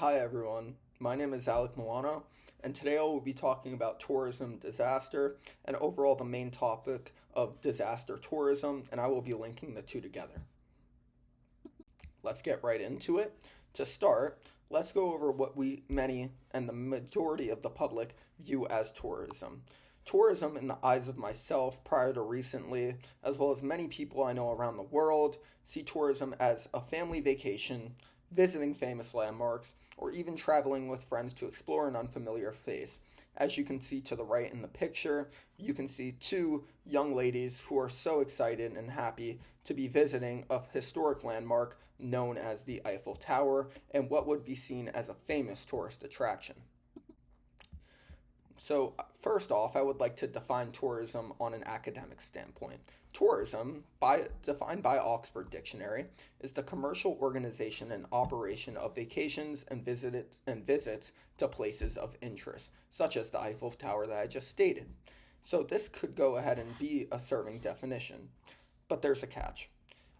Hi everyone, my name is Alec Milano, and today I will be talking about tourism disaster and overall the main topic of disaster tourism, and I will be linking the two together. Let's get right into it. To start, let's go over what many, and the majority of the public view as tourism. Tourism, in the eyes of myself prior to recently, as well as many people I know around the world, see tourism as a family vacation, visiting famous landmarks, or even traveling with friends to explore an unfamiliar place. As you can see to the right in the picture, you can see two young ladies who are so excited and happy to be visiting a historic landmark known as the Eiffel Tower and what would be seen as a famous tourist attraction. So, first off, I would like to define tourism on an academic standpoint. Tourism, defined by Oxford Dictionary, is the commercial organization and operation of vacations and visits to places of interest, such as the Eiffel Tower that I just stated. So, this could go ahead and be a serving definition, but there's a catch.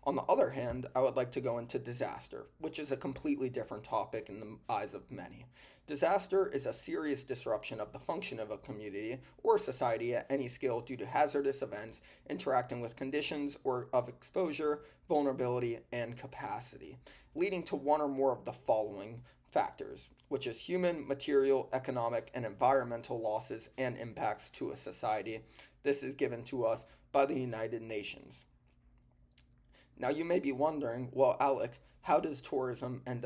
On the other hand, I would like to go into disaster, which is a completely different topic in the eyes of many. Disaster is a serious disruption of the function of a community or society at any scale due to hazardous events interacting with conditions or of exposure, vulnerability, and capacity, leading to one or more of the following factors, which is human, material, economic, and environmental losses and impacts to a society. This is given to us by the United Nations. Now, you may be wondering, well, Alec, how does tourism and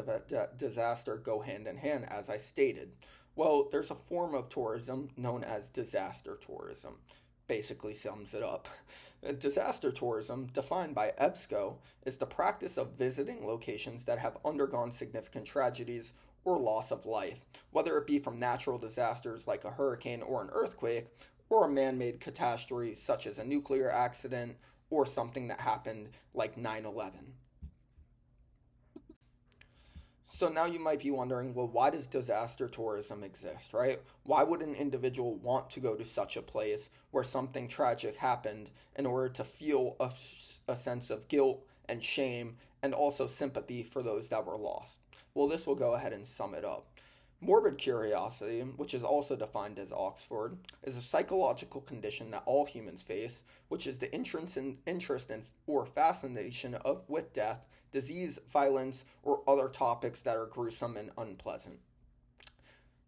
disaster go hand in hand, as I stated? Well, there's a form of tourism known as disaster tourism. Basically sums it up. Disaster tourism, defined by EBSCO, is the practice of visiting locations that have undergone significant tragedies or loss of life, whether it be from natural disasters like a hurricane or an earthquake, or a man made catastrophe such as a nuclear accident or something that happened like 9/11. So now you might be wondering, well, why does disaster tourism exist, right? Why would an individual want to go to such a place where something tragic happened in order to feel a sense of guilt and shame and also sympathy for those that were lost? Well, this will go ahead and sum it up. Morbid curiosity, which is also defined as Oxford, is a psychological condition that all humans face, which is the interest in or fascination of with death, disease, violence, or other topics that are gruesome and unpleasant.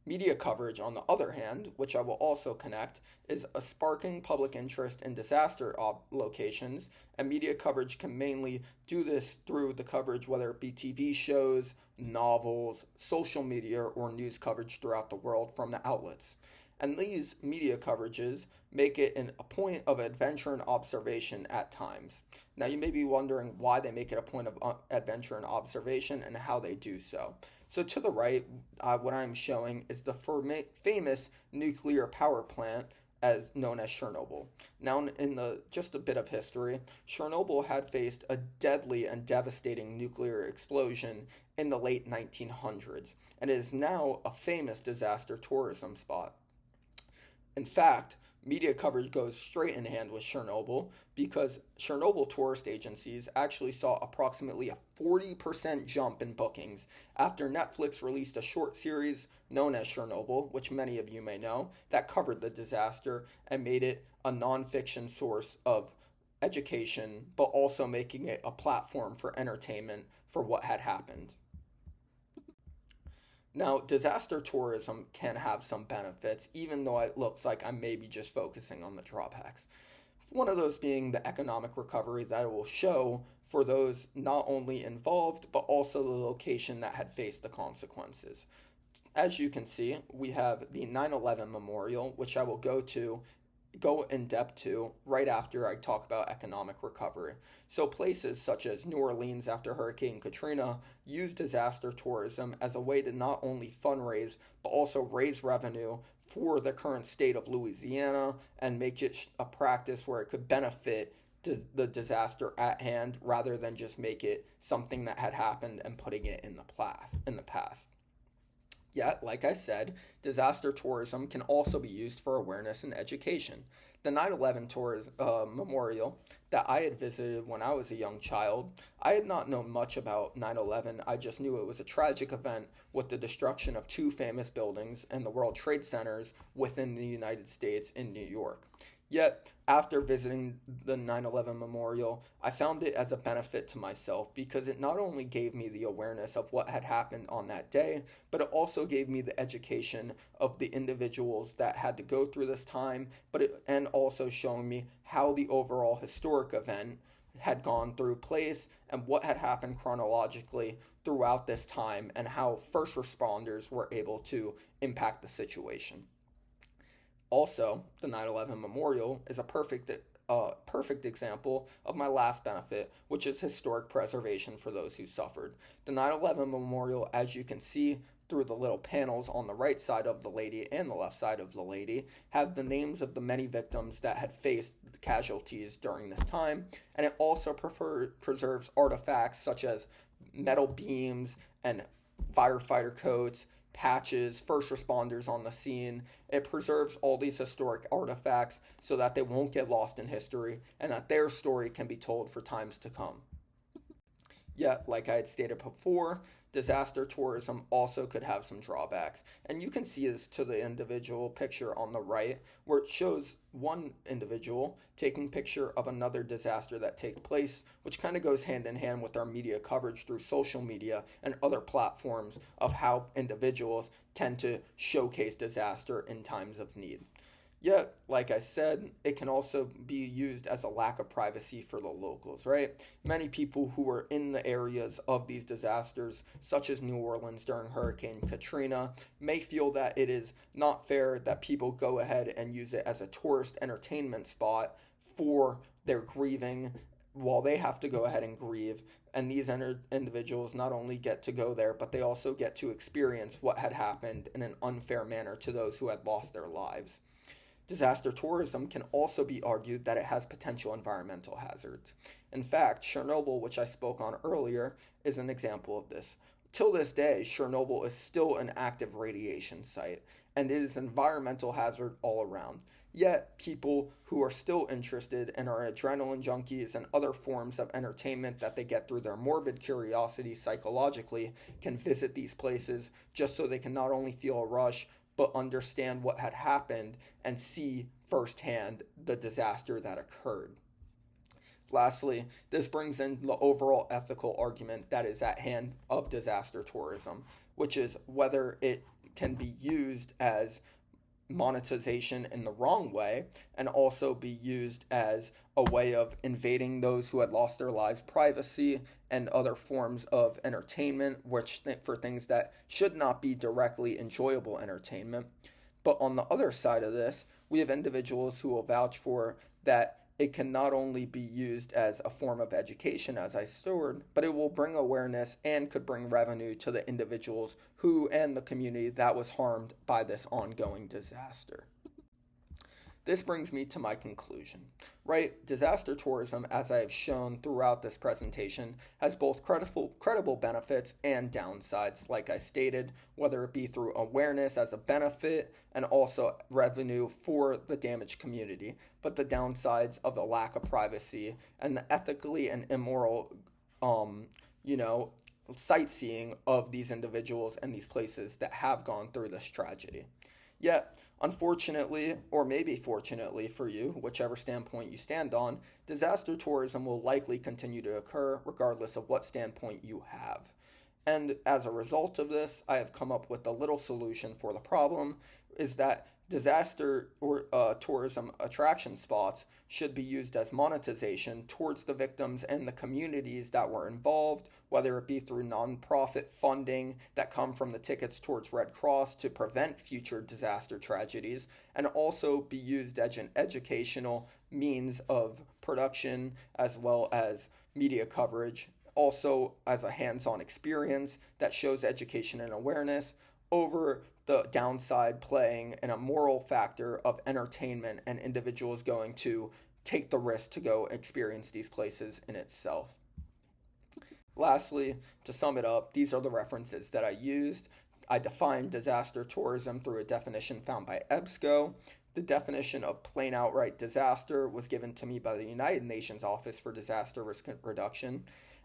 Media coverage, on the other hand, which I will also connect, is a sparking public interest in disaster locations, and media coverage can mainly do this through the coverage, whether it be TV shows, novels, social media, or news coverage throughout the world from the outlets. And these media coverages make it a point of adventure and observation at times. Now, you may be wondering why they make it a point of adventure and observation and how they do so. So, to the right, what I'm showing is the famous nuclear power plant as known as Chernobyl. Now, in the just a bit of history, Chernobyl had faced a deadly and devastating nuclear explosion in the late 1900s, and is now a famous disaster tourism spot. In fact, media coverage goes straight in hand with Chernobyl because Chernobyl tourist agencies actually saw approximately a 40% jump in bookings after Netflix released a short series known as Chernobyl, which many of you may know, that covered the disaster and made it a nonfiction source of education, but also making it a platform for entertainment for what had happened. Now, disaster tourism can have some benefits, even though it looks like I'm maybe just focusing on the drawbacks. One of those being the economic recovery that it will show for those not only involved, but also the location that had faced the consequences. As you can see, we have the 9/11 Memorial, which I will go in depth to right after I talk about economic recovery. So, places such as New Orleans after Hurricane Katrina use disaster tourism as a way to not only fundraise but also raise revenue for the current state of Louisiana and make it a practice where it could benefit the disaster at hand rather than just make it something that had happened and putting it in the past. Yet, like I said, disaster tourism can also be used for awareness and education. The 9/11 memorial that I had visited when I was a young child, I had not known much about 9/11. I just knew it was a tragic event with the destruction of two famous buildings and the World Trade Centers within the United States in New York. Yet, after visiting the 9/11 memorial, I found it as a benefit to myself because it not only gave me the awareness of what had happened on that day, but it also gave me the education of the individuals that had to go through this time, and also showing me how the overall historic event had gone through place and what had happened chronologically throughout this time and how first responders were able to impact the situation. Also, the 9/11 memorial is a perfect example of my last benefit, which is historic preservation for those who suffered. The 9/11 memorial, as you can see through the little panels on the right side of the lady and the left side of the lady, have the names of the many victims that had faced casualties during this time, and it also preserves artifacts such as metal beams and firefighter coats, patches, first responders on the scene. It preserves all these historic artifacts so that they won't get lost in history and that their story can be told for times to come. Yet, like I had stated before, disaster tourism also could have some drawbacks. And you can see this to the individual picture on the right, where it shows one individual taking picture of another disaster that takes place, which kind of goes hand in hand with our media coverage through social media and other platforms of how individuals tend to showcase disaster in times of need. Yet, like I said, it can also be used as a lack of privacy for the locals, right? Many people who are in the areas of these disasters, such as New Orleans during Hurricane Katrina, may feel that it is not fair that people go ahead and use it as a tourist entertainment spot for their grieving while they have to go ahead and grieve. And these individuals not only get to go there, but they also get to experience what had happened in an unfair manner to those who had lost their lives. Disaster tourism can also be argued that it has potential environmental hazards. In fact, Chernobyl, which I spoke on earlier, is an example of this. Till this day, Chernobyl is still an active radiation site, and it is an environmental hazard all around. Yet, people who are still interested and are adrenaline junkies and other forms of entertainment that they get through their morbid curiosity psychologically can visit these places just so they can not only feel a rush, but understand what had happened and see firsthand the disaster that occurred. Lastly, this brings in the overall ethical argument that is at hand of disaster tourism, which is whether it can be used as monetization in the wrong way and also be used as a way of invading those who had lost their lives privacy and other forms of entertainment which for things that should not be directly enjoyable entertainment. But on the other side of this, we have individuals who will vouch for that it can not only be used as a form of education, as I stored, but it will bring awareness and could bring revenue to the individuals who and the community that was harmed by this ongoing disaster. This brings me to my conclusion. Right, disaster tourism, as I have shown throughout this presentation, has both credible benefits and downsides, like I stated, whether it be through awareness as a benefit and also revenue for the damaged community, but the downsides of the lack of privacy and the ethically and immoral, you know, sightseeing of these individuals and these places that have gone through this tragedy. Yet, unfortunately, or maybe fortunately for you, whichever standpoint you stand on, disaster tourism will likely continue to occur regardless of what standpoint you have. And as a result of this, I have come up with a little solution for the problem is that disaster or tourism attraction spots should be used as monetization towards the victims and the communities that were involved, whether it be through nonprofit funding that come from the tickets towards Red Cross to prevent future disaster tragedies, and also be used as an educational means of production as well as media coverage, also as a hands-on experience that shows education and awareness over the downside playing in a moral factor of entertainment and individuals going to take the risk to go experience these places in itself. Lastly, to sum it up, these are the references that I used. I defined disaster tourism through a definition found by EBSCO. The definition of plain outright disaster was given to me by the United Nations Office for Disaster Risk Reduction.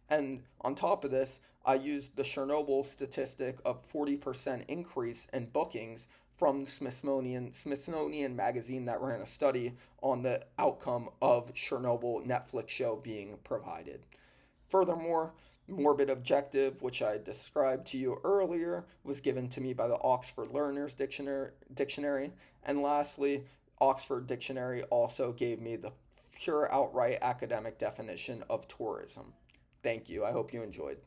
And on top of this, I used the Chernobyl statistic of 40% increase in bookings from Smithsonian Magazine that ran a study on the outcome of Chernobyl Netflix show being provided. Furthermore, Morbid Objective, which I described to you earlier, was given to me by the Oxford Learners Dictionary. And lastly, Oxford Dictionary also gave me the pure outright academic definition of tourism. Thank you. I hope you enjoyed.